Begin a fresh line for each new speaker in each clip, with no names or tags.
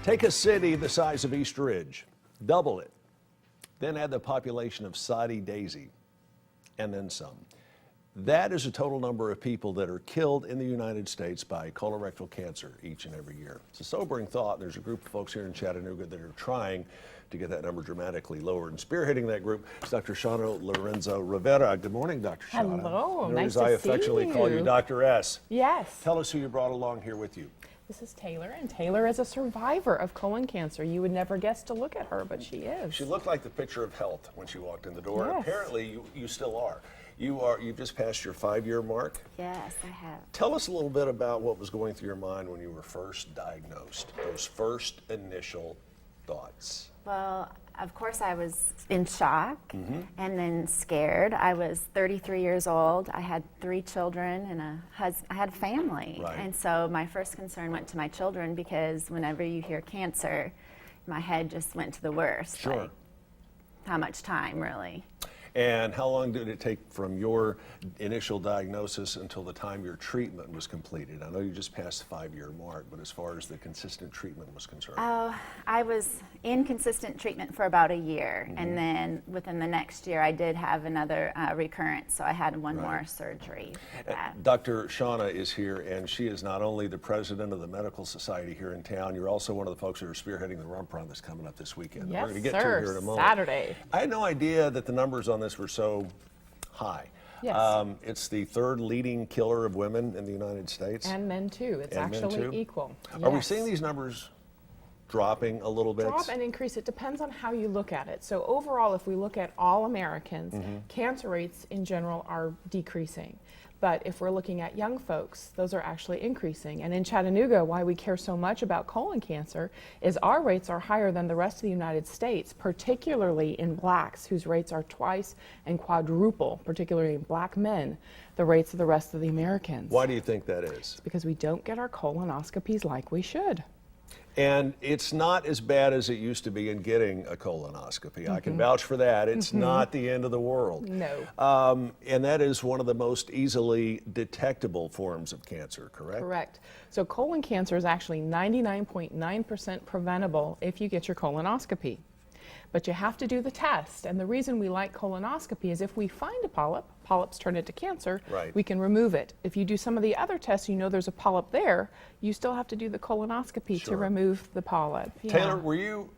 Take a city the size of East Ridge, double it, then add the population of Soddy Daisy, and then some. That is a total number of people that are killed in the United States by colorectal cancer each and every year. It's a sobering thought. There's a group of folks here in Chattanooga that are trying to get that number dramatically lower. And spearheading that group is Dr. Shauna Lorenzo Rivera. Good morning, Dr. Shauna.
Hello,
Or
nice
as
to
I
see
affectionately
you.
call you, Dr. S.
Yes.
Tell us who you brought along here with you.
This is Taylor, and Taylor is a survivor of colon cancer. You would never guess to look at her, but she is.
She looked like the picture of health when she walked in the door.
Yes.
Apparently, you still are. You've just passed your 5-year mark.
Yes, I have.
Tell us a little bit about what was going through your mind when you were first diagnosed, those first initial thoughts.
Well, of course I was in shock and then scared. I was 33 years old. I had 3 children and I had a family.
Right.
And so my first concern went to my children because whenever you hear cancer, my head just went to the worst.
Sure.
Like, how much time, really?
And how long did it take from your initial diagnosis until the time your treatment was completed? I know you just passed the 5-year mark, but as far as the consistent treatment was concerned.
Oh, I was in consistent treatment for about a year, and then within the next year I did have another recurrence, so I had one more surgery for that.
Dr. Shauna is here, and she is not only the president of the Medical Society here in town, you're also one of the folks who are spearheading the Rump Run that's coming up this weekend.
Yes,
We're going to get to
sir.
it here in a moment.
Saturday.
I had no idea that the numbers on this were so high.
Yes.
It's the 3rd leading killer of women in the United States.
And men too. It's
And men,
actually
too?
equal.
Are we
Yes.
seeing these numbers dropping a little bit?
Drop and increase. It depends on how you look at it. So overall, if we look at all Americans, cancer rates in general are decreasing. But if we're looking at young folks, those are actually increasing. And in Chattanooga, why we care so much about colon cancer is our rates are higher than the rest of the United States, particularly in blacks, whose rates are twice and quadruple, particularly in black men, the rates of the rest of the Americans.
Why do you think that is?
Because we don't get our colonoscopies like we should.
And it's not as bad as it used to be in getting a colonoscopy. I can vouch for that. It's not the end of the world.
No.
And that is one of the most easily detectable forms of cancer, correct?
Correct. So colon cancer is actually 99.9% preventable if you get your colonoscopy. But you have to do the test. And the reason we like colonoscopy is if we find a polyp, polyps turn into cancer,
Right.
we can remove it. If you do some of the other tests, you know there's a polyp there, you still have to do the colonoscopy
Sure.
to remove the polyp. Yeah.
Taylor, were you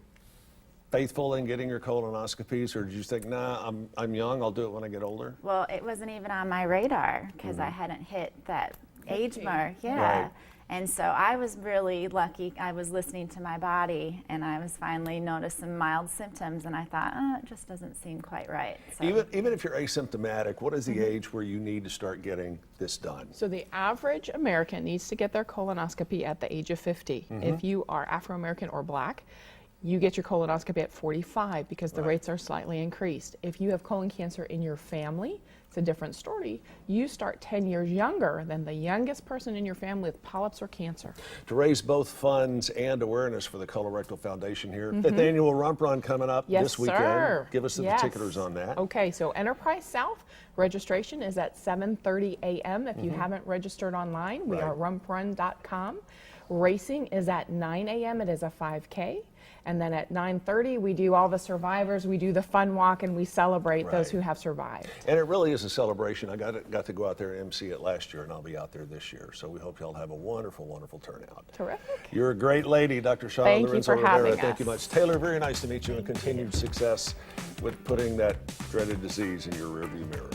faithful in getting your colonoscopies, or did you think, nah, I'm young, I'll do it when I get older?
Well, it wasn't even on my radar because I hadn't hit that age
50.
mark. Yeah.
Right.
And so I was really lucky. I was listening to my body, and I was finally noticed some mild symptoms, and I thought, oh, it just doesn't seem quite right. So,
Even if you're asymptomatic, what is the age where you need to start getting this done?
So the average American needs to get their colonoscopy at the age of 50. If you are Afro-American or black, you get your colonoscopy at 45 because the rates are slightly increased. If you have colon cancer in your family, it's a different story. You start 10 years younger than the youngest person in your family with polyps or cancer.
To raise both funds and awareness for the Colorectal Foundation here, at the Annual Rump Run coming up
Yes,
this weekend.
sir.
Give us the
Yes.
particulars on that.
Okay, so Enterprise South registration is at 7:30 a.m. If you haven't registered online, we are rumprun.com. Racing is at 9 a.m. It is a 5K. And then at 9:30, we do all the survivors, we do the fun walk, and we celebrate those who have survived.
And it really is a celebration. I got to go out there and MC it last year, and I'll be out there this year. So we hope y'all have a wonderful, wonderful turnout.
Terrific.
You're a great lady, Dr. Shauna
Thank you
Lorenzo
for
Rivera.
having
Thank you
us.
much. Taylor, very nice to meet you, and continued success with putting that dreaded disease in your rearview mirror.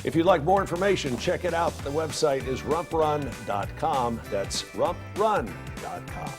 If you'd like more information, check it out. The website is rumprun.com. That's rumprun.com.